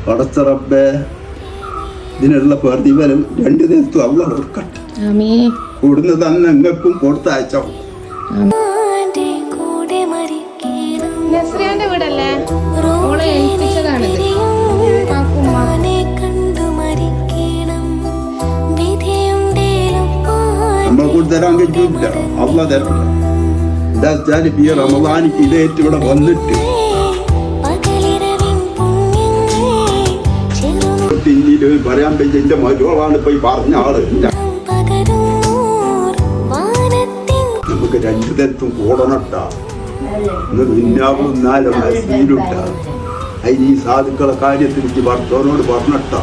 പടച്ച റബ്ബേ ഇതിനുള്ള പ്രതിഫലം രണ്ടു നേരത്തും അള്ളാഹ് കൊടുക്കട്ടെ. കൂടുന്നത് തന്നെ നിങ്ങൾക്കും കൊടുത്തയച്ചോ. നസ്രിയാന്റെ വീടല്ലേ? ഓളെ ഏൽപ്പിച്ചതാണിത്. നമ്മളെ കൂടി തരാൻ കഴിയില്ല, അള്ളാഹ് തരട്ടെ. എന്താ വെച്ചാൽ ഈ റമദാനിക്ക് ഇതേറ്റ് ഇവിടെ വന്നിട്ട് ഇന്ത്യയിൽ പറയാൻ പറ്റിയ എന്റെ മരുവാണ് പോയി പറഞ്ഞ ആള്. നമുക്ക് രണ്ടു തരത്തും കൂടണട്ടാ, പിന്നാവുന്നാലും അതിന് ഈ സാധുക്കളെ കാര്യത്തിൽ എനിക്ക് ഭർത്താവിനോട് പറഞ്ഞട്ടാ.